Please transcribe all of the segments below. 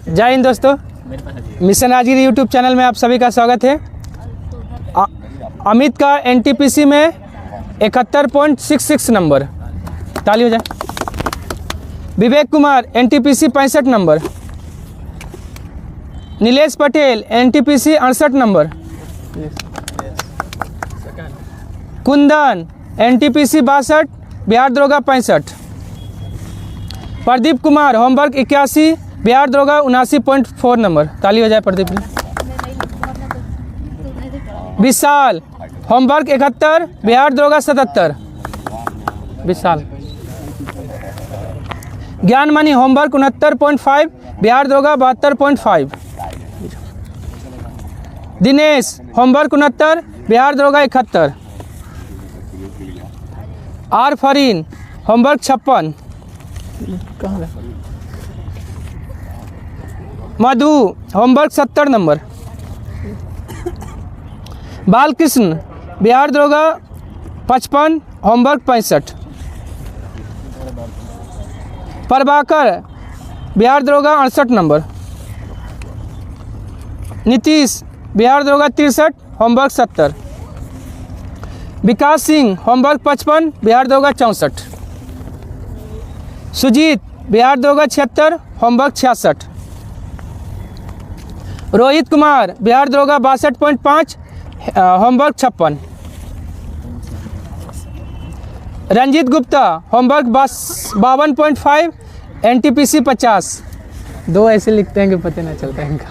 जय हिंद दोस्तों, mission Rajagiri YouTube channel में आप सभी का स्वागत है। अमित का एनटीपीसी में 71.66 नंबर, ताली हो जाए। Vivek Kumar NTPC 65 number. Nilesh Patel NTPC 68 number. Kundan NTPC 62, Bihar दरोगा 65। प्रदीप कुमार होमवर्क 81, बिहार दरोगा 79.4 नंबर, ताली हो जाए प्रदीप ने। विशाल होमवर्क 71, बिहार दरोगा 77। विशाल। ज्ञानमणि होमवर्क 69.5, बिहार दरोगा 72.5। दिनेश होमवर्क 69, बिहार दरोगा 71। R Fareen homework 56। Madhu homework 70 number. Balakrishna Bihar दरोगा 55, होमवर्क 65। प्रभाकर बिहार दरोगा 68 नंबर। नीतीश बिहार दरोगा 63, होमवर्क 70। विकास सिंह होमवर्क 55, बिहार दरोगा 64। सुजीत बिहार दरोगा 76, होमवर्क 66। रोहित कुमार बिहार दरोगा 62.5, homework 56। Ranjeet Gupta homework 52.5, NTPC 50। दो ऐसे लिखते हैं कि पता ना चलता है इनका।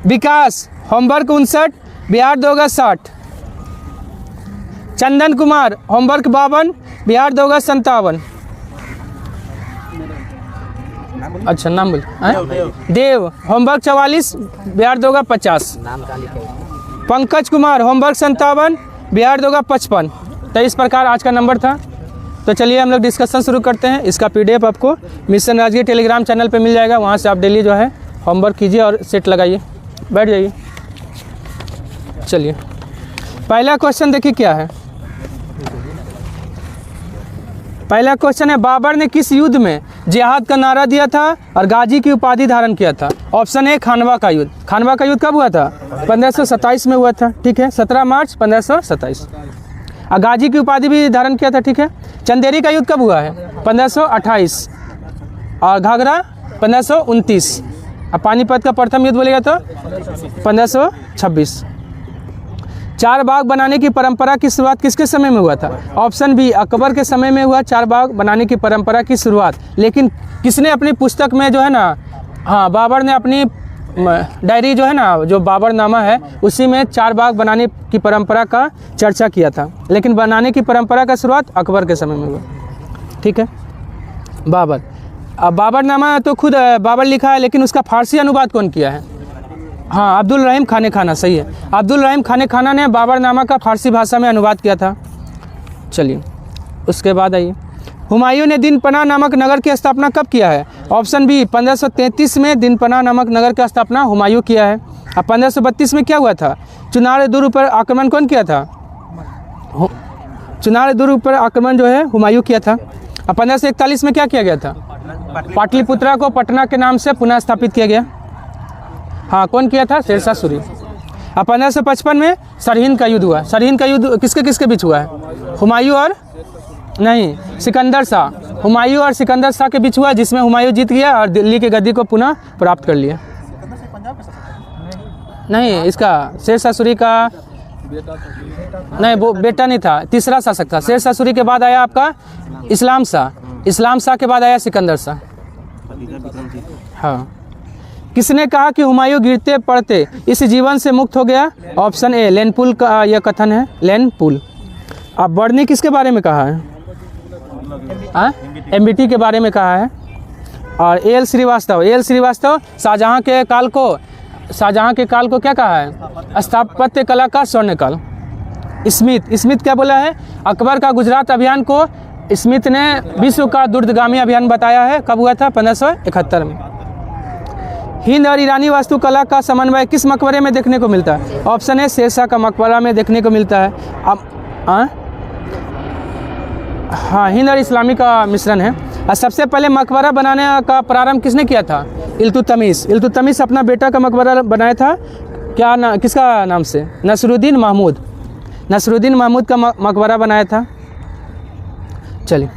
विकास होमवर्क 59, बिहार दरोगा 60। चंदन कुमार होमवर्क 52, बिहार दरोगा 57। अच्छा नाम बोल। देव होमवर्क 44, बिहार दरोगा 50। पंकज कुमार होमवर्क 57, बिहार दरोगा 55। तो इस प्रकार आज का नंबर था। तो चलिए हम लोग डिस्कशन शुरू करते हैं। इसका पीडीएफ आपको मिशन राजगिरी टेलीग्राम चैनल पे मिल जाएगा। वहाँ से आप डेली जो है होमवर्क कीजिए और सेट लगाइए। बैठ जाइए। चलिए पहला क्वेश्चन देखिए क्या है। पहला क्वेश्चन है, बाबर ने किस युद्ध में जिहाद का नारा दिया था और गाजी की उपाधि धारण किया था? ऑप्शन ए खानवा का युद्ध। खानवा का युद्ध कब हुआ था? 1527 में हुआ था। ठीक है, 17 मार्च 1527। और गाजी की उपाधि भी धारण किया था। ठीक है। चंदेरी का युद्ध कब हुआ है? 1528। और घाघरा 1529। और पानीपत का प्रथम युद्ध बोलेगा तो 1526। चार बाग बनाने की परंपरा की शुरुआत किसके समय में हुआ था? ऑप्शन बी अकबर के समय में हुआ चार बाग बनाने की परंपरा की शुरुआत। लेकिन किसने अपनी पुस्तक में जो है ना, हाँ बाबर ने अपनी डायरी जो है ना, जो बाबरनामा है, उसी में चार बाग बनाने की परंपरा का चर्चा किया था। लेकिन बनाने की परंपरा का शुरुआत अकबर के समय में हुआ। ठीक है। बाबर, अब बाबरनामा तो खुद बाबर लिखा है, लेकिन उसका फारसी अनुवाद कौन किया है? हाँ, अब्दुल रहीम खाने खाना। सही है, अब्दुल रहीम खाने खाना ने बाबरनामा का फारसी भाषा में अनुवाद किया था। चलिए उसके बाद आइए, हुमायूं ने दीनपनाह नामक नगर की स्थापना कब किया है? ऑप्शन बी 1533 में दीनपनाह नामक नगर की स्थापना हुमायूं किया है। अब 1532 में क्या हुआ था? चुनार दुर्ग पर आक्रमण कौन किया था? चुनार दुर्ग पर आक्रमण जो है हुमायूं किया था। अब 1541 में क्या किया गया था? पाटलिपुत्रा को पटना के नाम से पुनः स्थापित किया गया। हाँ, कौन किया था? शेरशाह सूरी। अब 1555 में सरहिंद का युद्ध हुआ। सरहिंद का युद्ध किसके किसके बीच हुआ है? हुमायूं और नहीं, सिकंदर शाह। हुमायूं और सिकंदर शाह के बीच हुआ, जिसमें हुमायूं जीत गया और दिल्ली की गद्दी को पुनः प्राप्त कर लिया। नहीं, इसका शेरशाह सूरी का नहीं, वो बेटा नहीं था, तीसरा शासक था। शेरशाह सूरी के बाद आया आपका इस्लाम शाह। इस्लाम शाह के बाद आया सिकंदर शाह। हाँ। किसने कहा कि हुमायूं गिरते पड़ते इस जीवन से मुक्त हो गया? ऑप्शन ए लेनपुल का यह कथन है, लेनपुल। अब बर्नी किसके बारे में कहा है? एमबीटी के बारे में कहा है। और एल श्रीवास्तव, एल श्रीवास्तव शाहजहां के काल को क्या कहा है? स्थापत्य कला का स्वर्णकाल। स्मिथ क्या बोला है? अकबर का गुजरात अभियान को स्मिथ ने विश्व का दूरगामी अभियान बताया है। कब हुआ था? 1571 में। हिंद और ईरानी वास्तुकला का समन्वय किस मकबरे में देखने को मिलता है? ऑप्शन है शेरशाह का मकबरा में देखने को मिलता है। अब हाँ, हिंद और इस्लामी का मिश्रण है। और सबसे पहले मकबरा बनाने का प्रारंभ किसने किया था? इल्तुतमिश। इल्तुतमिश अपना बेटा का मकबरा बनाया था, क्या किसका नाम से? नसरुद्दीन महमूद। नसरुद्दीन महमूद का मकबरा बनाया था। चलिए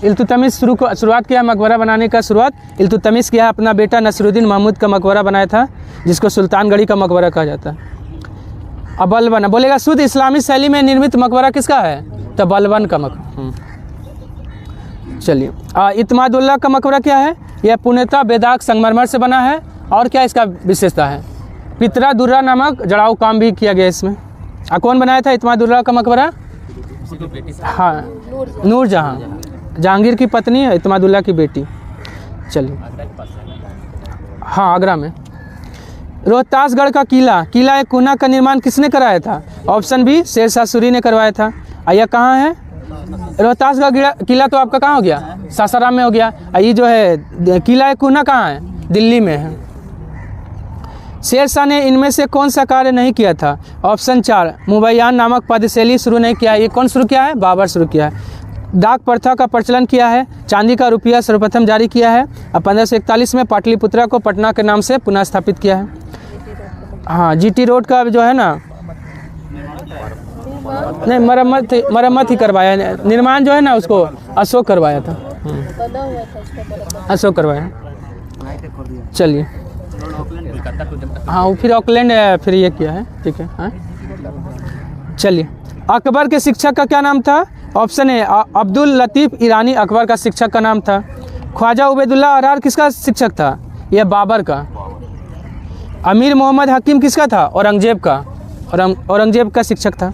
इल्तुतमिश शुरुआत किया मकबरा बनाने का, शुरुआत इल्तुतमिश किया, अपना बेटा नसरुद्दीन महमूद का मकबरा बनाया था, जिसको सुल्तानगढ़ी का मकबरा कहा जाता है। अब बलबन बोलेगा शुद्ध इस्लामी शैली में निर्मित मकबरा किसका है? तो बलबन का मकबरा। चलिए इत्मादुल्लाह का मकबरा क्या है? यह पूर्णतः बेदाग संगमरमर से बना है। और क्या इसका विशेषता है? पितरा दुर्रा नामक जड़ाऊ काम भी किया गया इसमें। कौन बनाया था इत्मादुल्लाह का मकबरा? हाँ, नूरजहाँ, जहांगीर की पत्नी है, इत्मादुल्लाह की बेटी। चलिए हाँ, आगरा में। रोहतासगढ़ का किला कोना का निर्माण किसने कराया था? ऑप्शन बी शेरशाह सूरी ने करवाया था। यह कहाँ है? रोहतास का किला तो आपका कहाँ हो गया? सासाराम में हो गया। ये जो है किला कोना कहाँ है? दिल्ली में है। शेरशाह ने इनमें से कौन सा कार्य नहीं किया था? ऑप्शन 4 मुबैयान नामक पदशैली शुरू नहीं किया है। ये कौन शुरू किया है? बाबर शुरू किया है। डाक प्रथा का प्रचलन किया है। चांदी का रुपया सर्वप्रथम जारी किया है। और 1541 में पाटलिपुत्रा को पटना के नाम से पुनः स्थापित किया है। हाँ, जीटी रोड का जो है ना, नहीं मरम्मत ही करवाया, निर्माण जो है ना उसको अशोक करवाया था। अशोक करवाया। चलिए हाँ, फिर ऑकलैंड फिर ये किया है। ठीक है हाँ, चलिए अकबर के शिक्षक का क्या नाम था? ऑप्शन ए अब्दुल लतीफ़ ईरानी अकबर का शिक्षक का नाम था। ख्वाजा उबैदुल्लाह अररार किसका शिक्षक था? यह बाबर का। अमीर मोहम्मद हकीम किसका था? औरंगजेब का। औरंगजेब का शिक्षक था।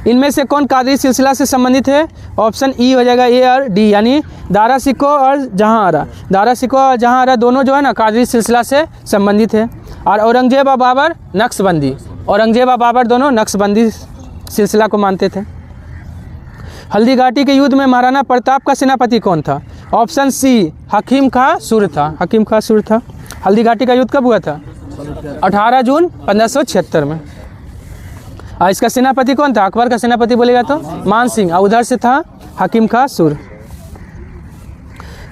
इनमें से कौन कादरी सिलसिला से संबंधित है? ऑप्शन ई हो जाएगा ए और डी, यानी दारा सिको और जहाँ आरा। दारा सिको और जहाँ आरा दोनों जो है ना कादरी सिलसिला से संबंधित है। और औरंगजेब और बाबर नक्शबंदी। औरंगजेब और बाबर दोनों नक्शबंदी सिलसिला को मानते थे। हल्दी घाटी के युद्ध में महाराणा प्रताप का सेनापति कौन था? ऑप्शन सी हकीम खां सुर था। हकीम खां सुर था। हल्दी घाटी का युद्ध कब हुआ था? 18 जून 1576 में। और इसका सेनापति कौन था? अकबर का सेनापति बोलेगा तो मान सिंह, और उधर से था हकीम खां सुर।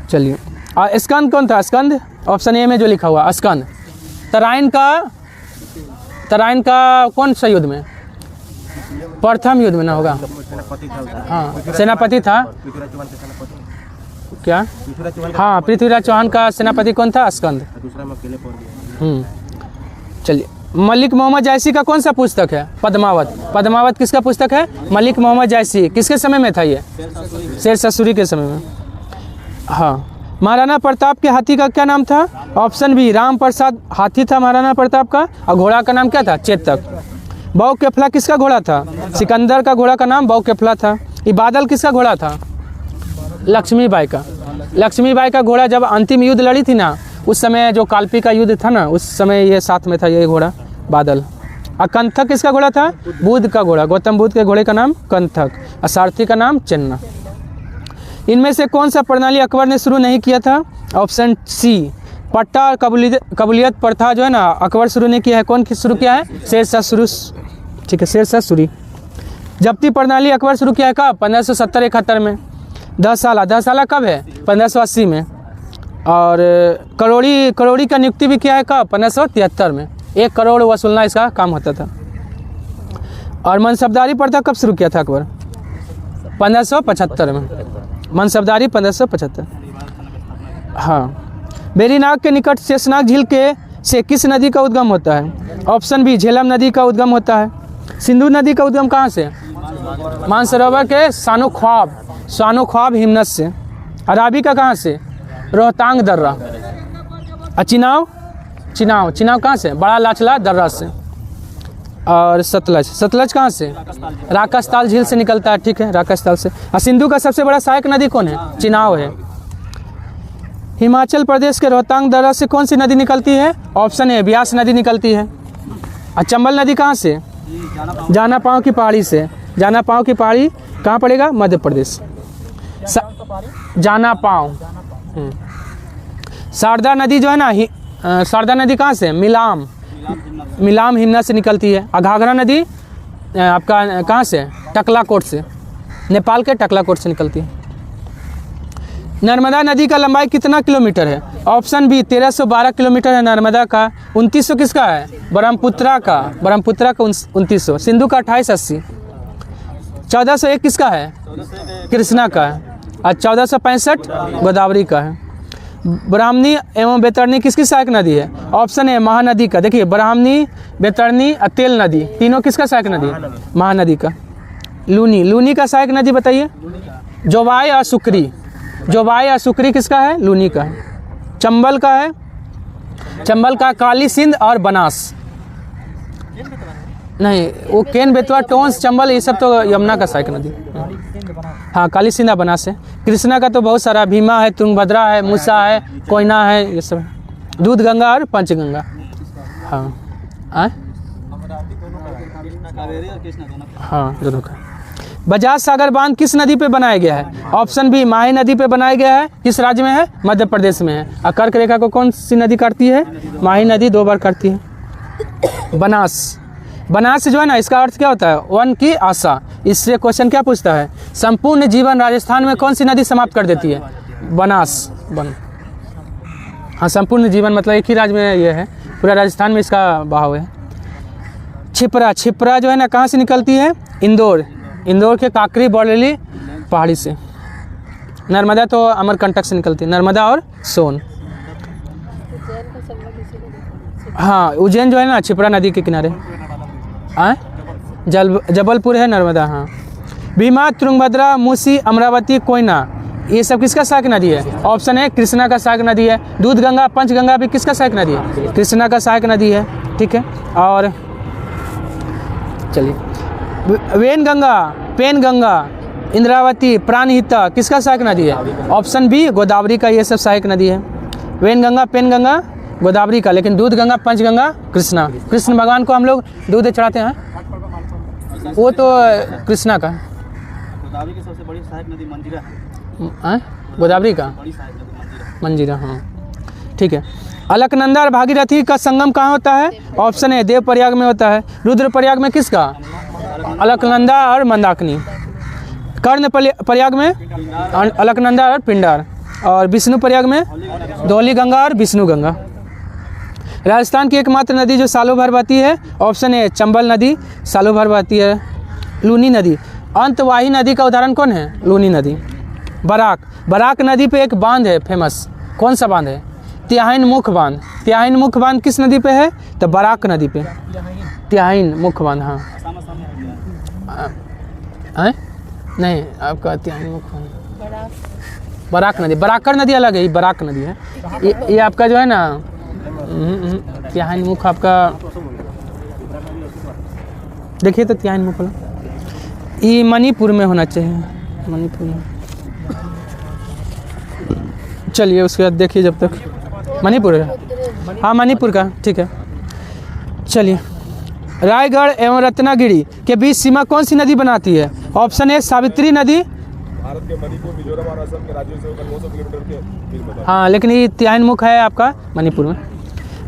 चलिए और स्कंद कौन था? स्कंद ऑप्शन ए में जो लिखा हुआ स्कंद। तराइन का कौन सा युद्ध में? प्रथम युद्ध में ना होगा? हाँ, सेनापति था क्या? हाँ, पृथ्वीराज चौहान का सेनापति कौन था? स्कंद। चलिए मलिक मोहम्मद जायसी का कौन सा पुस्तक है? पद्मावत। पद्मावत किसका पुस्तक है? मलिक मोहम्मद जायसी। किसके समय में था ये? शेरशाह सूरी के समय में। हाँ, महाराणा प्रताप के हाथी का क्या नाम था? ऑप्शन बी राम प्रसाद हाथी था महाराणा प्रताप का। और घोड़ा का नाम क्या था? चेतक। बहुकेफला किसका घोड़ा था? सिकंदर का घोड़ा का नाम बहुकेफला था। ये बादल किसका घोड़ा था? लक्ष्मीबाई का। लक्ष्मीबाई का घोड़ा जब अंतिम युद्ध लड़ी थी ना, उस समय जो कालपी का युद्ध था ना, उस समय ये साथ में था ये घोड़ा बादल। और कंथक किसका घोड़ा था? बुद्ध का घोड़ा। गौतम बुद्ध के घोड़े का नाम कंथक और सारथी का नाम चन्ना। इनमें से कौन सा प्रणाली अकबर ने शुरू नहीं किया था? ऑप्शन सी पट्टा और कबूलियत प्रथा जो है ना अकबर शुरू नहीं किया है। कौन शुरू किया है? शेरशाह शुरू। ठीक है, शेरशाह सूरी। जब्ती प्रणाली अकबर शुरू किया है कब? 1570-71 में। 10 साल कब है? 1580 में। और करोड़ी का नियुक्ति भी किया है कब? 1573 में। 1 करोड़ वसूलना इसका काम होता था। और मनसबदारी प्रथा कब शुरू किया था अकबर? 1575 में। मनसबदारी 1575। हाँ, बेरीनाग के निकट शेषनाग झील से किस नदी का उद्गम होता है? ऑप्शन बी झेलम नदी का उद्गम होता है। सिंधु नदी का उद्गम कहाँ से? मानसरोवर के सानो ख्वाब हिमनद से। अराबी का कहाँ से? रोहतांग दर्रा। और चिनाव कहाँ से? बड़ा लाचला दर्रा से। और सतलज कहाँ से? राकास्ताल झील से निकलता है। ठीक है, राकास्ताल से। और सिंधु का सबसे बड़ा सहायक नदी कौन है? चिनाव है। हिमाचल प्रदेश के रोहतांग दर्रा से कौन सी नदी निकलती है? ऑप्शन ए ब्यास नदी निकलती है। और चंबल नदी कहाँ से? जाना पाँव की पहाड़ी से। जाना पाँव की पहाड़ी कहाँ पड़ेगा? मध्य प्रदेश। जाना पाँव। शारदा नदी जो है ना, शारदा नदी कहाँ से? मिलाम हिमनद से निकलती है। और घाघरा नदी आपका कहाँ से? टकलाकोट से। नेपाल के टकलाकोट से निकलती है। नर्मदा नदी का लंबाई कितना किलोमीटर है? ऑप्शन बी 1312 किलोमीटर है नर्मदा का। 2900 किसका है? ब्रह्मपुत्रा का। 2900। सिंधु का 2880। 1401 किसका है? कृष्णा का है। और 1465 गोदावरी का है। ब्राह्मणी एवं बैतरणी किसकी सहायक नदी है? ऑप्शन है महानदी का। देखिए ब्राह्मणी, बैतरणी और तेल नदी, तीनों किसका सहायक नदी है? महानदी का। लूनी का सहायक नदी बताइए। जोवाई और सुकरी। जोवाई और सुकरी किसका है? लूनी का है। चंबल का है, चंबल का काली सिंध और बनास। नहीं, वो केन, बेतवा, टोंस, चंबल ये सब तो यमुना का सहायक नदी। हाँ, काली सिंध और बनास है। कृष्णा का तो बहुत सारा, भीमा है, तुंगभद्रा है, मूसा है, कोयना है, ये सब। दूध गंगा और पंचगंगा। हाँ हाँ, दोनों का। बजाज सागर बांध किस नदी पे बनाया गया है? ऑप्शन बी माही नदी पे बनाया गया है। किस राज्य में है? मध्य प्रदेश में है। और कर्क रेखा को कौन सी नदी काटती है? माही नदी 2 बार काटती है। बनास, बनास जो है ना, इसका अर्थ क्या होता है? वन की आशा। इससे क्वेश्चन क्या पूछता है? संपूर्ण जीवन राजस्थान में कौन सी नदी समाप्त कर देती है? बनास। हाँ, संपूर्ण जीवन मतलब एक ही राज्य में ये है, पूरा राजस्थान में इसका बहाव है। छिपरा, छिपरा जो है ना कहाँ से निकलती है? इंदौर। इंदौर के काकरी बौरेली पहाड़ी से। नर्मदा तो अमरकंटक से निकलती है, नर्मदा और सोन। हाँ, उज्जैन जो है ना छिपरा नदी के किनारे। जबलपुर है नर्मदा। हाँ, भीमा, तुंगभद्रा, मूसी, अमरावती, कोयना ये सब किसका सहायक नदी है? ऑप्शन है कृष्णा का सहायक नदी है। दूध गंगा, पंचगंगा भी किसका सहायक नदी है? कृष्णा का सहायक नदी है। ठीक है, और चलिए वेनगंगा, पेनगंगा, इंद्रावती, प्राणहिता किसका सहायक नदी है? ऑप्शन बी गोदावरी का। ये सब सहायक नदी है। वेनगंगा, पेनगंगा गोदावरी का, लेकिन दूध गंगा, पंचगंगा कृष्णा। कृष्ण भगवान को हम लोग दूध चढ़ाते हैं, वो तो कृष्णा का। गोदावरी की सबसे बड़ी सहायक नदी मंजीरा है। गोदावरी का मंजीरा। हाँ, ठीक है। अलकनंदा और भागीरथी का संगम कहाँ होता है? ऑप्शन है देवप्रयाग में होता है। रुद्रप्रयाग में किसका? अलकनंदा और मंदाकिनी। कर्ण प्रयाग में अलकनंदा और पिंडार। और विष्णु प्रयाग में धौली गंगा और विष्णु गंगा। राजस्थान की एकमात्र नदी जो सालों भर बहती है? ऑप्शन है चंबल नदी, सालों भर बहती है। लूनी नदी, अंतवाही नदी का उदाहरण कौन है? लूनी नदी। बराक, बराक नदी पे एक बांध है फेमस, कौन सा बांध है? तिहाइन मुख बांध। तिहाइन मुख बांध किस नदी पे है? तो बराक नदी पे। तिहाइन मुख बांध। हाँ, नहीं, आपका तिहाइन मुख बांध बराक नदी। बराकर नदी अलग है, बराक नदी है। ये आपका जो है ना तिहाइन मुख, आपका देखिए तो तिहाइन मुख ये मणिपुर में होना चाहिए, मणिपुर में। चलिए उसके बाद देखिए जब तक। मणिपुर है, हाँ मणिपुर का, ठीक है। चलिए, रायगढ़ एवं रत्नागिरी के बीच सीमा कौन सी नदी बनाती है? ऑप्शन ए सावित्री नदी। भारत के मणिपुर, मिजोरम और असम के राज्यों से होकर 900 किलोमीटर के। हाँ, लेकिन ये तिहाइन मुख है आपका मणिपुर में।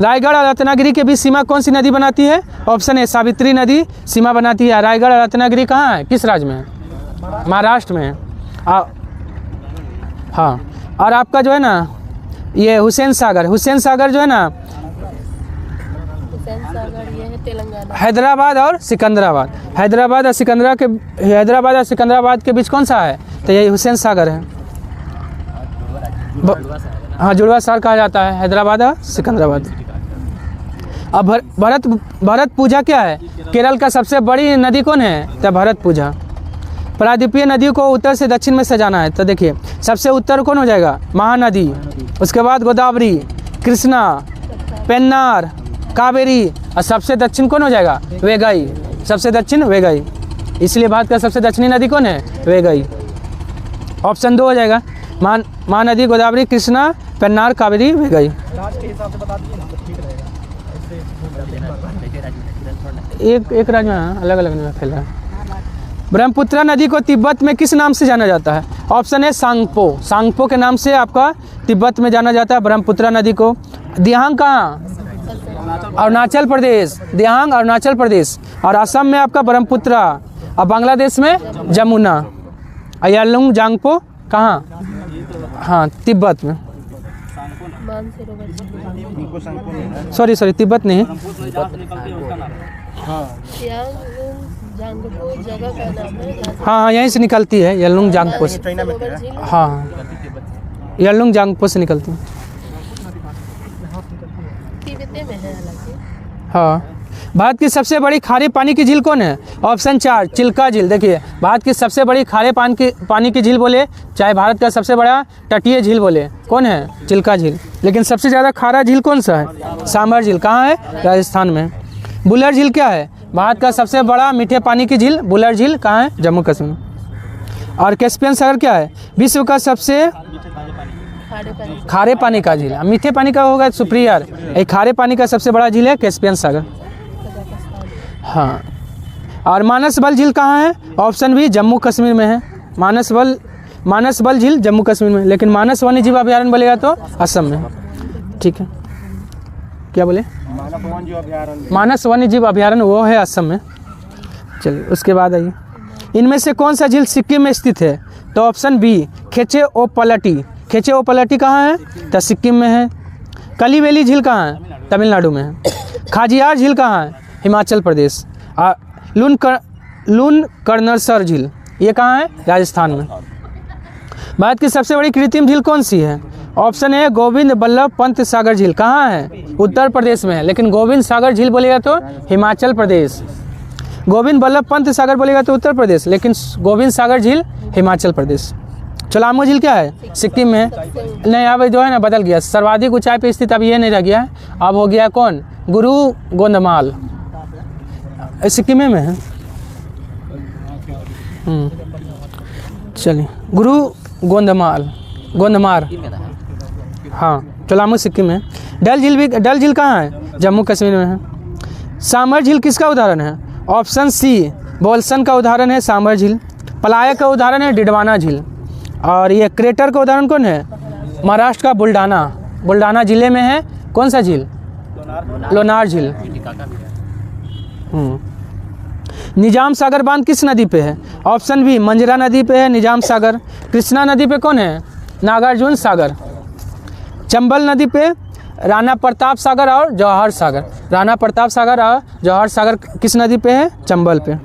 रायगढ़ और रत्नागिरी के बीच सीमा कौन सी नदी बनाती है? ऑप्शन ए सावित्री नदी सीमा बनाती है। रायगढ़ और रत्नागिरी कहाँ है, किस राज्य में है? महाराष्ट्र में है। हाँ, और आपका जो है ना ये हुसैन सागर, हुसैन सागर जो है ना ये है तेलंगाना। हैदराबाद और सिकंदराबाद। हैदराबाद और सिकंदराबाद के बीच कौन सा है? तो ये हुसैन सागर है। हाँ, जुड़वा सागर कहा जाता है हैदराबाद और सिकंदराबाद। अब भरत पूजा क्या है? केरल का सबसे बड़ी नदी कौन है? तो भरत पूजा। प्रायद्वीपीय नदियों को उत्तर से दक्षिण में सजाना है, तो देखिए सबसे उत्तर कौन हो जाएगा? महानदी। उसके बाद गोदावरी, कृष्णा, पेन्नार, कावेरी, और सबसे दक्षिण कौन हो जाएगा? वेगाई। सबसे दक्षिण वेगाई, इसलिए भारत का सबसे दक्षिणी नदी कौन है? वेगाई। ऑप्शन 2 हो जाएगा, महानदी, गोदावरी, कृष्णा, पेन्नार, कावेरी, वेगाई। एक राज्य में अलग अलग में फैला है। ब्रह्मपुत्र नदी को तिब्बत में किस नाम से जाना जाता है? ऑप्शन है सांगपो। सांगपो के नाम से आपका तिब्बत में जाना जाता है ब्रह्मपुत्र नदी को। दिहांग कहाँ? अरुणाचल प्रदेश। दिहांग अरुणाचल प्रदेश। और असम में आपका ब्रह्मपुत्र, और बांग्लादेश में जमुना। यारलुंग जांगपो कहाँ? हाँ तिब्बत में। सॉरी तिब्बत नहीं, जगह का नाम है। हाँ यहीं से निकलती है यारलुंग जांगपो से। हाँ यारलुंग जांगपो से निकलती है। तिब्बत में है हालांकि। हाँ भारत की सबसे बड़ी खारे पानी की झील कौन है? ऑप्शन 4 चिल्का झील। देखिए भारत की सबसे बड़ी खारे पानी की झील बोले, चाहे भारत का सबसे बड़ा तटीय झील बोले, कौन है? चिल्का झील। लेकिन सबसे ज़्यादा खारा झील कौन सा है? सांभर झील। कहाँ है? राजस्थान में। बुलर झील क्या है? भारत का सबसे बड़ा मीठे पानी की झील बुलर झील कहाँ है? जम्मू कश्मीर। और कैस्पियन सागर क्या है? विश्व का सबसे खारे पानी का झील। मीठे पानी का होगा सुप्रियर, एक खारे पानी का सबसे बड़ा झील है कैस्पियन सागर। हाँ और मानस बल झील कहाँ है? ऑप्शन बी जम्मू कश्मीर में है। मानस बल झील जम्मू कश्मीर में, लेकिन मानस वन्य जीव अभयारण्य बोलेगा तो असम में। ठीक है, क्या बोले? मानस वन्य जीव अभयारण्य वो है असम में। चलिए उसके बाद आइए, इनमें से कौन सा झील सिक्किम में स्थित है? तो ऑप्शन बी खेचे ओ पलटी। खेचे ओ पलटी कहाँ है? तो सिक्किम में है। कलीवेली झील कहाँ है? तमिलनाडु में है। खाजियार झील कहाँ है? हिमाचल प्रदेश। लून कर्नरसर झील ये कहाँ है? राजस्थान में। भारत की सबसे बड़ी कृत्रिम झील कौन सी है? ऑप्शन ए गोविंद बल्लभ पंत सागर झील। कहाँ है? उत्तर प्रदेश में है, लेकिन गोविंद सागर झील बोलेगा तो हिमाचल प्रदेश। गोविंद बल्लभ पंत सागर बोलेगा तो उत्तर प्रदेश, लेकिन गोविंद सागर झील हिमाचल प्रदेश। चोलामो झील क्या है? सिक्किम में है। नहीं अब जो है ना बदल गया, सर्वाधिक ऊंचाई पे स्थित अब ये नहीं रह गया है, अब हो गया कौन? गुरु गोंदमाल, सिक्किम में है। चलिए गुरु गोंदमार हाँ चोलामो सिक्किम में। डल झील कहाँ है? जम्मू कश्मीर में है। सांभर झील किसका उदाहरण है? ऑप्शन सी बोल्सन का उदाहरण है सांभर झील। पलायक का उदाहरण है डिडवाना झील। और ये क्रेटर का उदाहरण कौन है? महाराष्ट्र का बुल्डाना जिले में है। कौन सा झील? लोनार झील। निजाम सागर बांध किस नदी पे है? ऑप्शन बी मंजरा नदी पे है निजाम सागर। कृष्णा नदी पे कौन है? नागार्जुन सागर। चंबल नदी पे राणा प्रताप सागर और जवाहर सागर। राणा प्रताप सागर और जवाहर सागर किस नदी पे है? चंबल पे।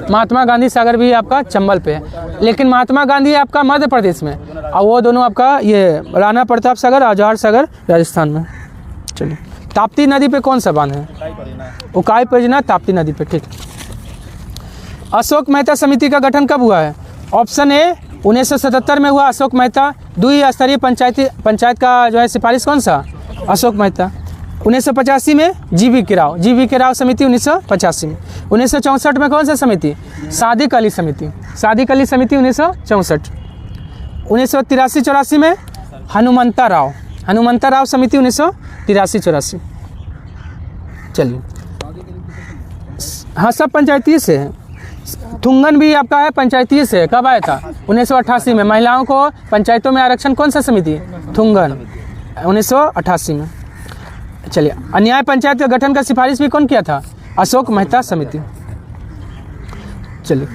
महात्मा गांधी सागर भी आपका चंबल पे है, लेकिन महात्मा गांधी आपका मध्य प्रदेश में, और वो दोनों आपका ये राणा प्रताप सागर और जवाहर सागर राजस्थान में। चलिए ताप्ती नदी पे कौन सा बांध है? उकाई परियोजना ताप्ती नदी पे। ठीक। अशोक मेहता समिति का गठन कब हुआ है? ऑप्शन ए 1977 में हुआ अशोक मेहता द्विस्तरीय पंचायत का जो है सिफारिश कौन सा? अशोक मेहता। 1985 में जीवी के राव समिति 1985 में। 1964 में कौन सा समिति? सादिक अली समिति 1964। 1983-84 में हनुमंता राव समिति 1983-84। चलिए हाँ सब पंचायती से है। थुंगन भी आपका है पंचायती से। कब आया था? 1988 में। महिलाओं को पंचायतों में आरक्षण कौन सा समिति? थुंगन 1988 में। चलिए अन्याय पंचायत का गठन का सिफारिश भी कौन किया था? अशोक मेहता समिति। चलिए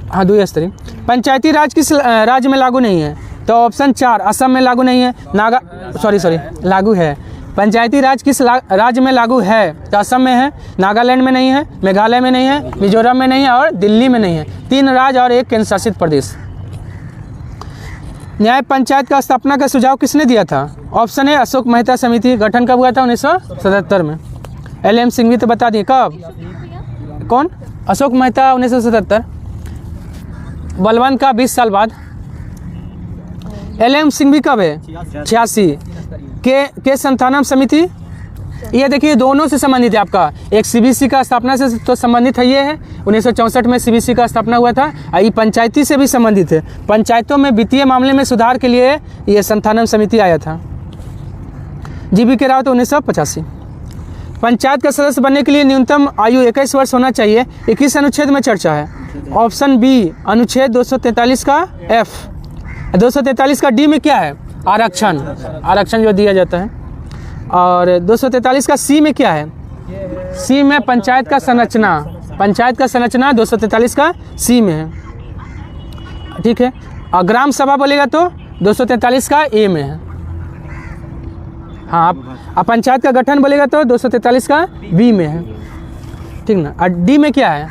हाँ द्विस्तरीय। पंचायती राज किस राज्य में लागू नहीं है? तो ऑप्शन 4 असम में लागू नहीं है। लागू है। पंचायती राज किस राज्य में लागू है? तो असम में है, नागालैंड में नहीं है, मेघालय में नहीं है, मिजोरम में नहीं है और दिल्ली में नहीं है। 3 राज्य और 1 केंद्र शासित प्रदेश। न्याय पंचायत का स्थापना का सुझाव किसने दिया था? ऑप्शन है अशोक मेहता समिति। गठन कब हुआ था? 1977 में। LM सिंघवी तो बता दिए कब। कौन? अशोक मेहता 1977। बलवंत का 20 साल बाद। LM सिंघवी कब है? 86। के संथानम समिति ये देखिए दोनों से संबंधित है आपका। एक CBC का स्थापना से तो संबंधित है, ये है 1964 में CBC का स्थापना हुआ था। ये पंचायती से भी संबंधित है। पंचायतों में वित्तीय मामले में सुधार के लिए ये संथानम समिति आया था। जीवी के राव तो 1985। पंचायत का सदस्य बनने के लिए न्यूनतम आयु 21 वर्ष होना चाहिए। 21 अनुच्छेद में चर्चा है। ऑप्शन बी अनुच्छेद 243 का F। 243 का D में क्या है? आरक्षण जो दिया जाता है। और 243 का C में क्या है? C में पंचायत का संरचना 243 का C में है। ठीक है। और ग्राम सभा बोलेगा तो 243 का ए में है। हाँ, आप पंचायत का गठन बोलेगा तो 243 का बी में है, ठीक ना। और डी में क्या है?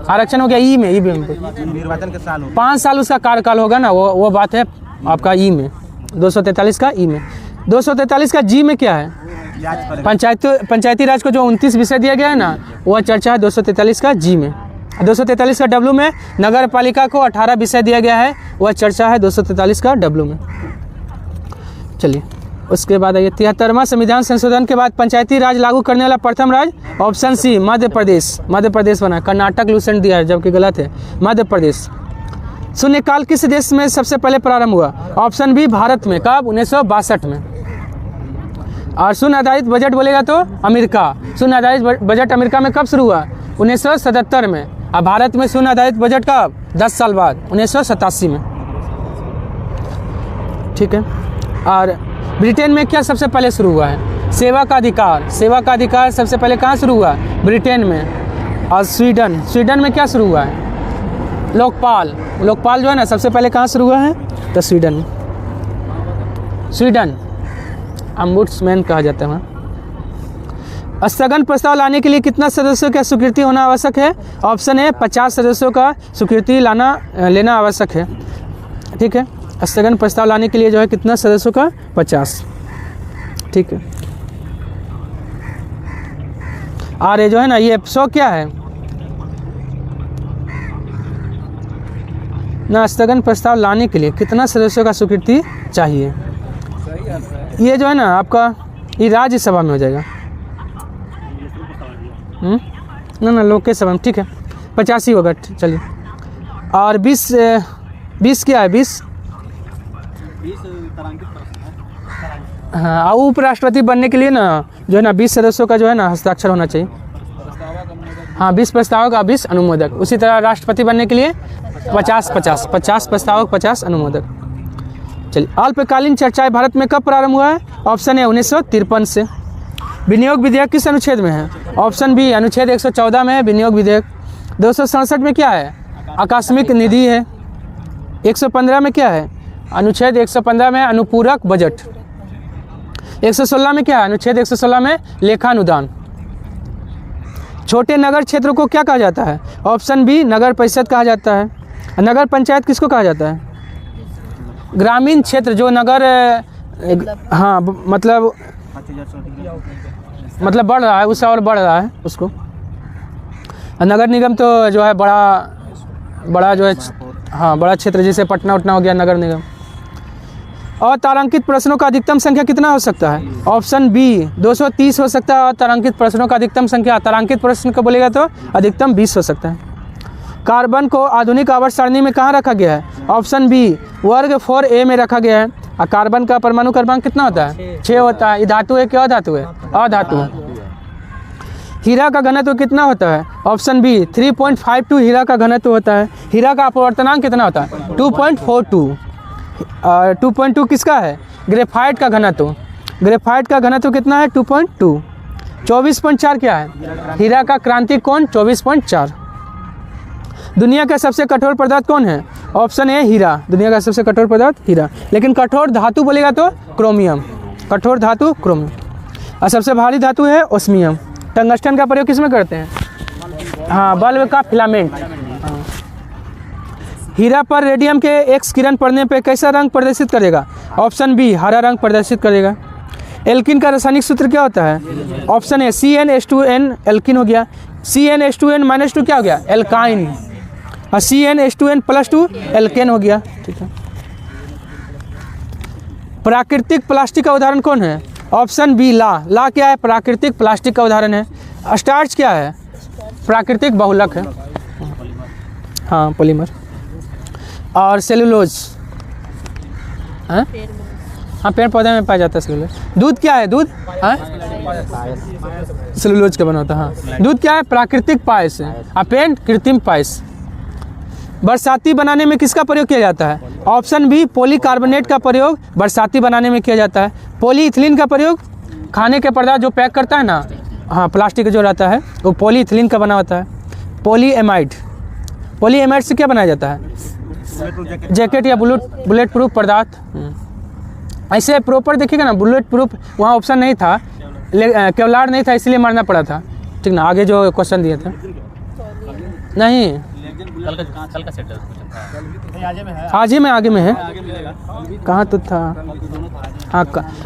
आरक्षण हो गया ई में। निर्वाचन के साल 5 साल उसका कार्यकाल होगा ना, वो बात है आपका ई में, 243 का ई में। 243 का जी में क्या है? पंचायती राज को जो 29 विषय दिया गया है ना, वह चर्चा है 243 का जी में। 243 का डब्ल्यू में नगर पालिका को 18 विषय दिया गया है, वह चर्चा है 243 का डब्ल्यू में। चलिए उसके बाद आइए 73वां संविधान संशोधन के बाद पंचायती राज लागू करने वाला प्रथम राज्य, ऑप्शन सी मध्य प्रदेश। मध्य प्रदेश बना, कर्नाटक लूसेंट दिया है जबकि गलत है, मध्य प्रदेश। शून्यकाल किस देश में सबसे पहले प्रारंभ हुआ? ऑप्शन बी भारत में। कब? 1962 में। और शून्य आधारित बजट बोलेगा तो अमेरिका। शून्य आधारित बजट अमेरिका में कब शुरू हुआ? 1977 में। और भारत में शून्य आधारित बजट कब? 10 साल बाद, 1987 में, ठीक है। और ब्रिटेन में क्या सबसे पहले शुरू हुआ है? सेवा का अधिकार। सेवा का अधिकार सबसे पहले कहाँ शुरू हुआ? ब्रिटेन में। और स्वीडन में क्या शुरू हुआ है? लोकपाल। लोकपाल जो है ना सबसे पहले कहाँ शुरू हुआ है? तो स्वीडन में। स्वीडन अम्बुड्समैन कहा जाता है वहाँ। स्थगन प्रस्ताव लाने के लिए कितना सदस्यों की स्वीकृति होना आवश्यक है? ऑप्शन है 50 सदस्यों का स्वीकृति लेना आवश्यक है, ठीक है। स्थगन प्रस्ताव लाने के लिए जो है कितना सदस्यों का? 50, ठीक है। और ये जो है ना ये 100 क्या है ना, स्थगन प्रस्ताव लाने के लिए कितना सदस्यों का स्वीकृति चाहिए? ये जो है ना आपका ये राज्यसभा में हो जाएगा, ना लोकसभा में, ठीक है। 85 होगा, चलिए। और 20 क्या है? 20 तारांकित प्रश्न है। हाँ, और उपराष्ट्रपति बनने के लिए ना जो है ना 20 सदस्यों का जो है ना हस्ताक्षर होना चाहिए। हाँ, 20 प्रस्तावक का 20 अनुमोदक। उसी तरह राष्ट्रपति बनने के लिए 50 प्रस्तावक 50 अनुमोदक। चलिए अल्पकालीन चर्चाएं भारत में कब प्रारंभ हुआ है? ऑप्शन है 1953 से। विनियोग विधेयक किस अनुच्छेद में है? ऑप्शन बी अनुच्छेद 114 में है विनियोग विधेयक। 267 में क्या है? आकस्मिक निधि है। 115 में क्या है? अनुच्छेद 115 में अनुपूरक बजट। 116 में क्या है? अनुच्छेद 116 में लेखानुदान। छोटे नगर क्षेत्रों को क्या कहा जाता है? ऑप्शन बी नगर परिषद कहा जाता है। नगर पंचायत किसको कहा जाता है? ग्रामीण क्षेत्र जो नगर, हाँ मतलब बढ़ रहा है, उससे और बढ़ रहा है उसको। नगर निगम तो जो है बड़ा जो है, हाँ बड़ा क्षेत्र, जैसे पटना उटना हो गया नगर निगम। और तारांकित प्रश्नों का अधिकतम संख्या कितना हो सकता है? ऑप्शन बी 230 हो सकता है। और तारांकित प्रश्नों का अधिकतम संख्या, तारांकित प्रश्न को बोलेगा तो अधिकतम 20 हो सकता है। कार्बन को आधुनिक आवर्त सारणी में कहाँ रखा गया है? ऑप्शन बी वर्ग 4a में रखा गया है। और कार्बन का परमाणु क्रमांक कितना होता है? 6 होता है। ये धातु है क्या अधातु है? अधातु है। हीरा का घनत्व कितना होता है? ऑप्शन बी 3.52 हीरा का घनत्व होता है। हीरा का अपवर्तनांक कितना होता है? 2.42। 2.2 किसका है? ग्रेफाइट का घनत्व। ग्रेफाइट का घनत्व कितना है? 2.2। 24.4 क्या है? हीरा का क्रांतिक कोण 24.4। दुनिया का सबसे कठोर पदार्थ कौन है? ऑप्शन ए हीरा। दुनिया का सबसे कठोर पदार्थ हीरा। लेकिन कठोर धातु बोलेगा तो क्रोमियम। कठोर धातु क्रोमियम। और सबसे भारी धातु है ओस्मियम। टंगस्टन का प्रयोग किसमें करते हैं? हाँ, बल्ब का फिलामेंट। हाँ। हीरा पर रेडियम के एक्स किरण पड़ने पर कैसा रंग प्रदर्शित करेगा? ऑप्शन बी हरा रंग प्रदर्शित करेगा। एल्किन का रासायनिक सूत्र क्या होता है? ऑप्शन ए CnH2n एल्किन हो गया। CnH2n-2 क्या हो गया? एल्काइन। और CnH2n+2 एल्केन हो गया, ठीक है। प्राकृतिक प्लास्टिक का उदाहरण कौन है? ऑप्शन बी ला क्या है? प्राकृतिक प्लास्टिक का उदाहरण है। स्टार्च क्या है? प्राकृतिक बहुलक है, हाँ पॉलीमर। और सेलुलोज, हाँ पेड़ पौधे में पाया जाता है सेलुलोज। दूध क्या है? दूध सेलुलोज का बना होता है, हाँ। दूध क्या है? प्राकृतिक पायस है। और पेन कृत्रिम पायस। बरसाती बनाने में किसका प्रयोग किया जाता है? ऑप्शन बी पॉलीकार्बोनेट का प्रयोग बरसाती बनाने में किया जाता है। पॉलीइथिलीन का प्रयोग खाने के पदार्थ जो पैक करता है ना, हाँ प्लास्टिक जो रहता है वो पॉलीइथिलीन का बना होता है। पॉलीएमाइड से क्या बनाया जाता है? जैकेट या बुलेट प्रूफ पदार्थ। ऐसे प्रॉपर देखिएगा ना, बुलेट प्रूफ वहाँ ऑप्शन नहीं था, केवलार नहीं था, इसलिए मारना पड़ा था। ठीक ना, आगे जो क्वेश्चन दिए थे नहीं, कल का सेट है, आगे में है कहाँ तो था। हाँ,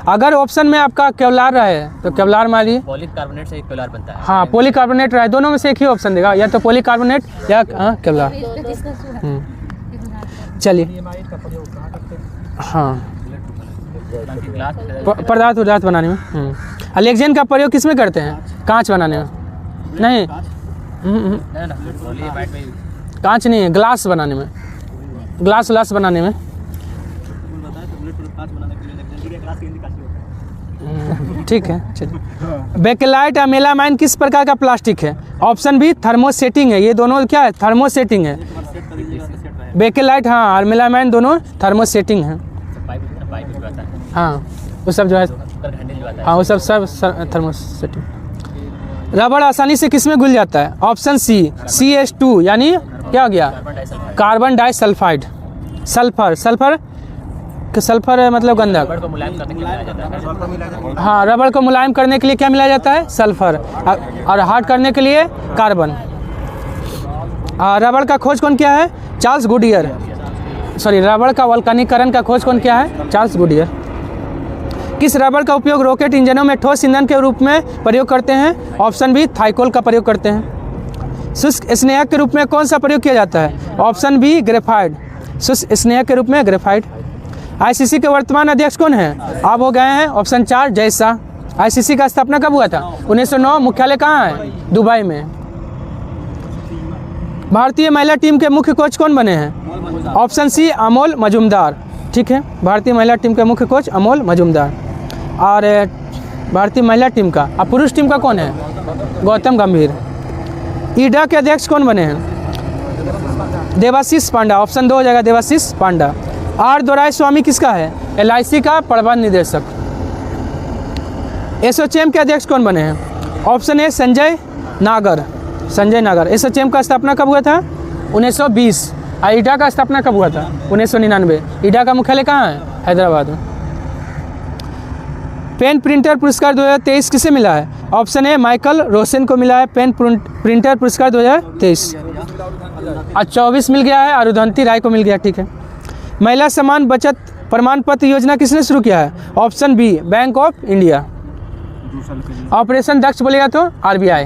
अगर ऑप्शन में आपका केवलार रहे तो केवलार मारिए। पॉलीकार्बोनेट से एक केवलार बनता है। हाँ, पॉलीकार्बोनेट रहे, दोनों में से एक ही ऑप्शन देगा, या तो पॉलीकार्बोनेट या केवलार। चलिए, हाँ, पदार्थ बनाने में। अलेक्जेन का प्रयोग किस में करते हैं? कांच बनाने में। नहीं, कांच नहीं है, ग्लास बनाने में, ग्लास बनाने में। ठीक है, चलिए। बेकेलाइट या मेलामाइन किस प्रकार का प्लास्टिक है? ऑप्शन बी थर्मोसेटिंग है। ये दोनों क्या है? थर्मोसेटिंग है। बेकेलाइट हाँ, और मेलामाइन दोनों थर्मोसेटिंग है। हाँ, वो सब जो है, हाँ वो सब थर्मोसेटिंग। रबड़ आसानी से किस में घुल जाता है? ऑप्शन सी CH2 यानी क्या हो गया? Carbon disulphide. सल्फर है मतलब गंधक। रबड़ को मुलायम करने के लिए मिलाया जाता है। हाँ, रबड़ को मुलायम करने के लिए क्या मिलाया जाता है? सल्फर। और हार्ड करने के लिए कार्बन। रबड़ का खोज कौन किया है? Charles Goodyear. रबड़ का वल्कनीकरण का खोज कौन किया है? Charles Goodyear. किस रबड़ का उपयोग रॉकेट इंजनों में ठोस ईंधन के रूप में प्रयोग करते हैं? ऑप्शन बी थाइकोल का प्रयोग करते हैं। शुष्क स्नेहक के रूप में कौन सा प्रयोग किया जाता है? Option B graphite. शुष्क स्नेहक के रूप में ग्रेफाइट। ICC के वर्तमान अध्यक्ष कौन है? अब हो गए हैं ऑप्शन 4 जय शाह। ICC का स्थापना कब हुआ था? 1909। मुख्यालय कहाँ है? दुबई में। भारतीय महिला टीम के मुख्य कोच कौन बने हैं? Option C Amol Muzumdar. ठीक है, भारतीय महिला टीम के मुख्य कोच अमोल मजूमदार। और भारतीय महिला टीम का, अब पुरुष टीम का कौन है? गौतम गंभीर। ईडा के अध्यक्ष कौन बने हैं? देवाशीष पांडा। ऑप्शन 2 हो जाएगा, देवाशीष पांडा। आर दोरायस्वामी किसका है? LIC का प्रबंध निदेशक। एसोचैम के अध्यक्ष कौन बने हैं? ऑप्शन ए संजय नागर। एसोचैम का स्थापना कब हुआ था? 1920। ईडा का स्थापना कब हुआ था? 1999। ईडा का मुख्यालय कहाँ है? हैदराबाद में। पेन प्रिंटर पुरस्कार 2023 किसे मिला है? ऑप्शन ए माइकल रोसेन को मिला है पेन प्रिंटर पुरस्कार 2023। और 24 मिल गया है, अरुंधति राय को मिल गया। ठीक है। महिला समान बचत प्रमाण पत्र योजना किसने शुरू किया है? Option B Bank of India. Operation Daksh बोलेगा तो RBI।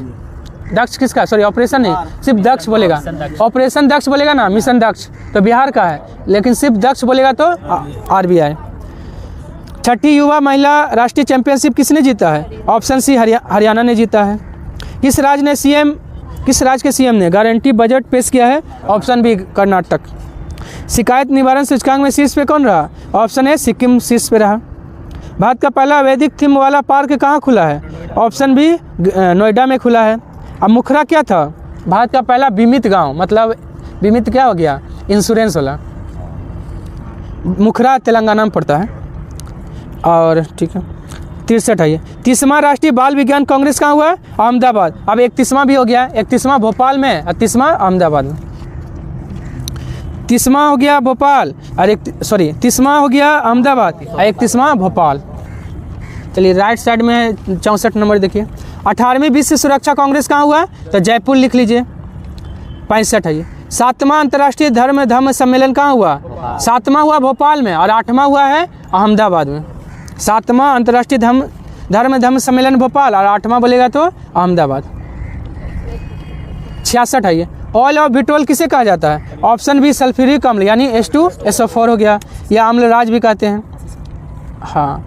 दक्ष किसका? ऑपरेशन नहीं, सिर्फ दक्ष बोलेगा। ऑपरेशन दक्ष बोलेगा ना, मिशन दक्ष तो बिहार का है, लेकिन सिर्फ दक्ष बोलेगा तो RBI। छठी युवा महिला राष्ट्रीय चैंपियनशिप किसने जीता है? ऑप्शन सी हरियाणा ने जीता है। किस राज्य के सीएम ने गारंटी बजट पेश किया है? Option B Karnataka. शिकायत निवारण सूचकांक में शीर्ष पे कौन रहा? ऑप्शन ए सिक्किम शीर्ष पे रहा। भारत का पहला वैदिक थीम वाला पार्क कहाँ खुला है? ऑप्शन बी नोएडा में खुला है। अब मुखरा क्या था? भारत का पहला बीमित गांव, मतलब बीमित क्या हो गया? इंश्योरेंस वाला। मुखरा तेलंगाना में पड़ता है। और ठीक है, 63 है ये। 30वां राष्ट्रीय बाल विज्ञान कांग्रेस कहाँ हुआ? अहमदाबाद। अब 31वां भी हो गया, 31वां भोपाल में और 30वां अहमदाबाद में। 30वां हो गया भोपाल और 30वां हो गया अहमदाबाद और 31वां भोपाल। चलिए, राइट साइड में 64 नंबर देखिए। 18वीं विश्व सुरक्षा कांग्रेस कहाँ हुआ? तो जयपुर लिख लीजिए, 65 है ये। 7वां अंतर्राष्ट्रीय धर्म सम्मेलन कहाँ हुआ? 7वां हुआ भोपाल में और 8वां हुआ है अहमदाबाद में। 7वां अंतर्राष्ट्रीय धर्म सम्मेलन भोपाल और 8वां बोलेगा तो अहमदाबाद। 66 है ये। ऑयल ऑफ विट्रोल किसे कहा जाता है? ऑप्शन बी सल्फ्यूरिक अम्ल यानी H2SO4 हो गया, या अम्लराज भी कहते हैं। हाँ,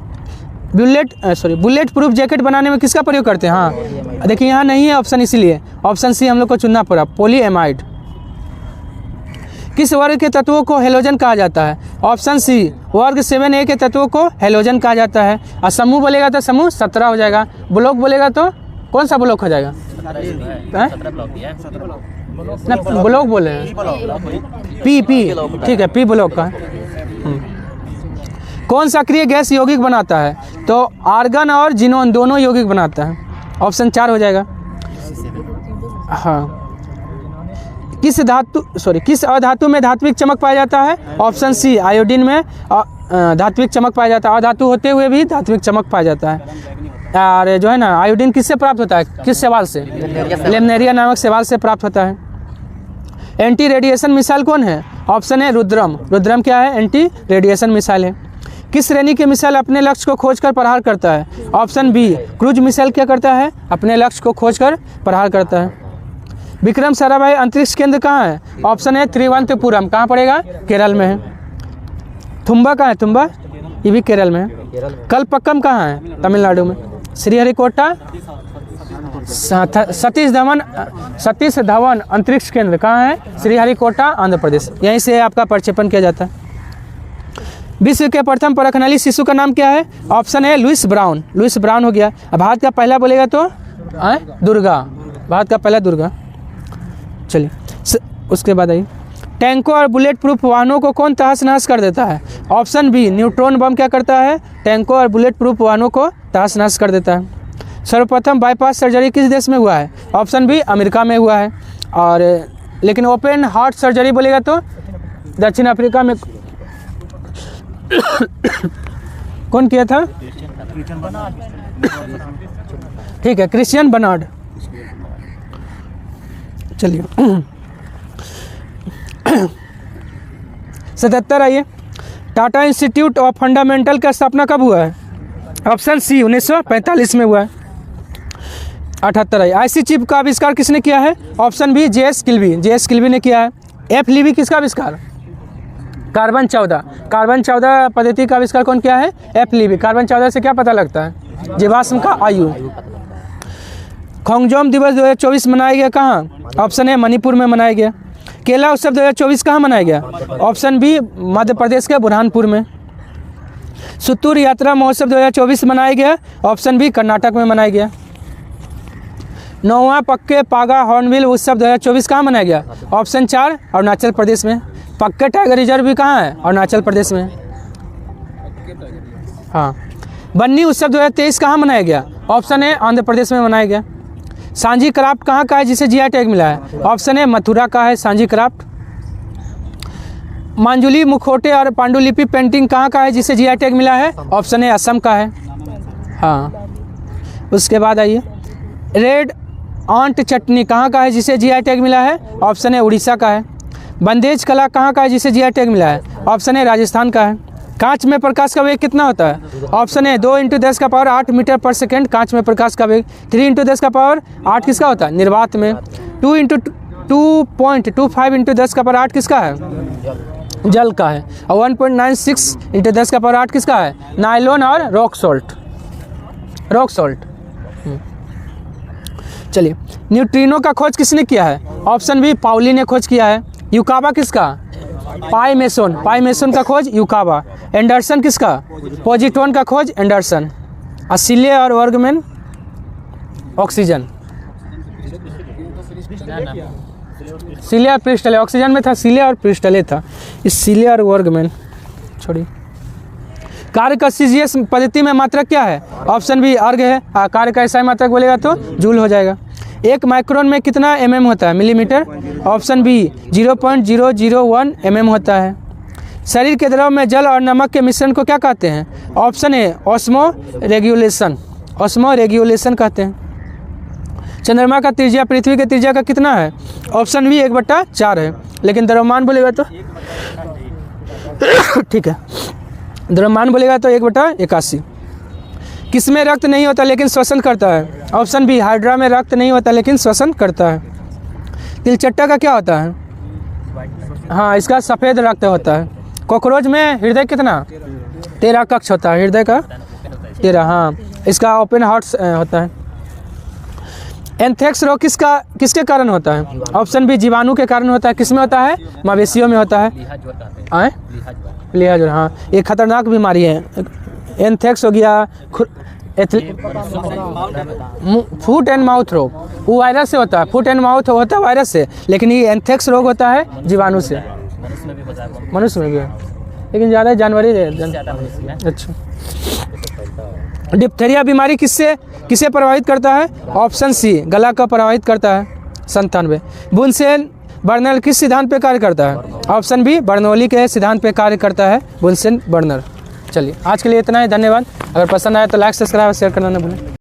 बुलेट प्रूफ जैकेट बनाने में किसका प्रयोग करते हैं? हाँ देखिए, यहाँ नहीं है ऑप्शन, इसीलिए ऑप्शन सी हम लोग को चुनना पड़ा, पॉलीएमाइड। किस वर्ग के तत्वों को हेलोजन कहा जाता है? ऑप्शन सी वर्ग 7A के तत्वों को हेलोजन कहा जाता है। और समूह बोलेगा तो समूह 17 हो जाएगा। ब्लॉक बोलेगा तो कौन सा ब्लॉक हो जाएगा? ना ब्लॉक बोले हैं, पी ठीक है, पी ब्लॉक का। कौन सक्रिय गैस यौगिक बनाता है? तो आर्गन और जिनोन दोनों यौगिक बनाता है। ऑप्शन 4 हो जाएगा। हाँ। किस अधातु में धात्विक चमक पाया जाता है? ऑप्शन सी आयोडीन में धात्विक चमक पाया जाता है। अधातु होते हुए भी धात्विक चमक पाया जाता है। और जो है ना आयोडीन किससे प्राप्त होता है? किस शैवाल से? लेमनेरिया नामक शैवाल से प्राप्त होता है। एंटी रेडिएशन मिसाइल कौन है? ऑप्शन है रुद्रम। रुद्रम क्या है? एंटी रेडिएशन मिसाइल है। किस श्रेणी के मिसाइल अपने लक्ष्य को खोजकर प्रहार करता है? ऑप्शन बी क्रूज मिसाइल क्या करता है? अपने लक्ष्य को खोजकर प्रहार करता है। विक्रम साराभाई अंतरिक्ष केंद्र कहाँ है? ऑप्शन है तिरुवनंतपुरम। कहाँ पड़ेगा? केरल में है। थुम्बा कहाँ है? थुम्बा ये भी केरल में है। कलपक्कम कहाँ है? तमिलनाडु में। श्रीहरिकोटा सतीश धवन अंतरिक्ष केंद्र कहाँ है? श्रीहरिकोटा आंध्र प्रदेश। यहीं से आपका प्रक्षेपण किया जाता है। विश्व के प्रथम परखनली शिशु का नाम क्या है? ऑप्शन है लुइस ब्राउन। लुइस ब्राउन हो गया। अब भारत का पहला बोलेगा तो दुर्गा। भारत का पहला दुर्गा। चलिए उसके बाद आइए, टैंकों और बुलेट प्रूफ वाहनों को कौन तहस नहस कर देता है? ऑप्शन बी न्यूट्रॉन बम क्या करता है? टैंकों और बुलेट प्रूफ वाहनों को तहस नहस कर देता है। सर्वप्रथम बाईपास सर्जरी किस देश में हुआ है? ऑप्शन बी अमेरिका में हुआ है। और लेकिन ओपन हार्ट सर्जरी बोलेगा तो दक्षिण अफ्रीका में कौन किया था? ठीक है, क्रिश्चियन बर्नार्ड। चलिए 77 आइए, टाटा इंस्टीट्यूट ऑफ फंडामेंटल का स्थापना कब हुआ है? ऑप्शन सी 1945 में हुआ है। 78 आइए, आईसी चिप का आविष्कार किसने किया है? Option B JS Kilby. JS Kilby ने किया है। एफ लीवी किसका आविष्कार? कार्बन 14। कार्बन 14 पद्धति का आविष्कार कौन किया है? एफ लीवी। कार्बन 14 से क्या पता लगता है? जीवाश्म का आयु। खोंगजोम दिवस 2024 मनाया गया कहाँ? ऑप्शन है मणिपुर में मनाया गया। केला उत्सव 2024 कहाँ मनाया गया? ऑप्शन बी मध्य प्रदेश के बुरहानपुर में। सुतूर यात्रा महोत्सव 2024 मनाया गया। ऑप्शन बी कर्नाटक में मनाया गया। 9वां पक्के पागा हॉर्नबिल उत्सव 2024 कहाँ मनाया गया? ऑप्शन 4 अरुणाचल प्रदेश में। पक्के टाइगर रिजर्व भी कहाँ है? अरुणाचल प्रदेश में। हाँ, बन्नी उत्सव 2023 कहाँ मनाया गया? ऑप्शन है आंध्र प्रदेश में मनाया गया। सांझी क्राफ्ट कहाँ का है जिसे जीआई टैग मिला है? ऑप्शन है मथुरा का है सांझी क्राफ्ट। मांजुली मुखौटे और पांडुलिपि पेंटिंग कहाँ का है जिसे जीआई टैग मिला है? ऑप्शन है असम का है। हाँ, उसके बाद आइए, रेड आंट चटनी कहाँ का है जिसे जीआई टैग मिला है? ऑप्शन है उड़ीसा का है। बंदेज कला कहाँ का है जिसे जीआई टैग मिला है? ऑप्शन है राजस्थान का है। कांच में प्रकाश का वेग कितना होता है? ऑप्शन है 2 × 10⁸ मीटर पर सेकेंड कांच में प्रकाश का वेग। 3 × 10⁸ किसका होता है? निर्वात में। 2 × 2.25 × 10⁸ किसका है? जल का है। और 1.96 × 10⁸ किसका है? नायलॉन और रॉक सॉल्ट। Rock salt. चलिए, न्यूट्रिनो का खोज किसने किया है? ऑप्शन बी पाउली ने खोज किया है। यूकाबा किसका? पाई मेसन का खोज यूकाबा। एंडरसन किसका? पोजिट्रॉन का खोज एंडरसन। सिले और वर्गमैन ऑक्सीजन। सिले और प्रिस्टले, ऑक्सीजन में था सिले और प्रिस्टले था। इस सिले और वर्गमैन छोड़िए। कार्य का सीजीएस पद्धति में मात्रक क्या है? ऑप्शन बी अर्घ है। कार्य का ऐसा मात्रक बोलेगा तो जूल हो जाएगा। 1 माइक्रोन में कितना mm होता है? मिलीमीटर। ऑप्शन बी 0.001 mm होता है। शरीर के द्रव में जल और नमक के मिश्रण को क्या कहते हैं? Option A osmo regulation. Osmo regulation कहते हैं। चंद्रमा का त्रिज्या पृथ्वी के त्रिज्या का कितना है? ऑप्शन बी 1/4 है। लेकिन द्रव्यमान बोलेगा तो ठीक है, द्रव्यमान बोलेगा तो 1/81। किसमें रक्त नहीं होता लेकिन श्वसन करता है? ऑप्शन बी हाइड्रा में रक्त नहीं होता लेकिन श्वसन करता है। तिलचट्टा का क्या होता है? हाँ, इसका सफ़ेद रक्त होता है। कॉकरोच में हृदय कितना? 13 कक्ष होता है। हृदय का 13। हाँ, इसका ओपन हार्ट होता है। एंथ्रेक्स रोग किसके कारण होता है? ऑप्शन बी जीवाणु के कारण होता है। किसमें होता है? मवेशियों में होता है। लिहाज, हाँ, ये खतरनाक बीमारी है। एंथ्रेक्स हो गया, फूट एंड माउथ रोग, वो वायरस से होता है। फूट एंड माउथ होता है वायरस से, लेकिन ये एंथ्रेक्स रोग होता है जीवाणु से। मनुष्य में भी है, लेकिन ज़्यादा जानवर ही है। अच्छा, डिप्थेरिया बीमारी किसे प्रभावित करता है? ऑप्शन सी गला का प्रभावित करता है। 97। बर्नर किस सिद्धांत पे कार्य करता है? ऑप्शन बी बर्नौली के सिद्धांत पे कार्य करता है बुनसेन बर्नर। चलिए आज के लिए इतना ही, धन्यवाद। अगर पसंद आया तो लाइक सब्सक्राइब शेयर करना न भूलें।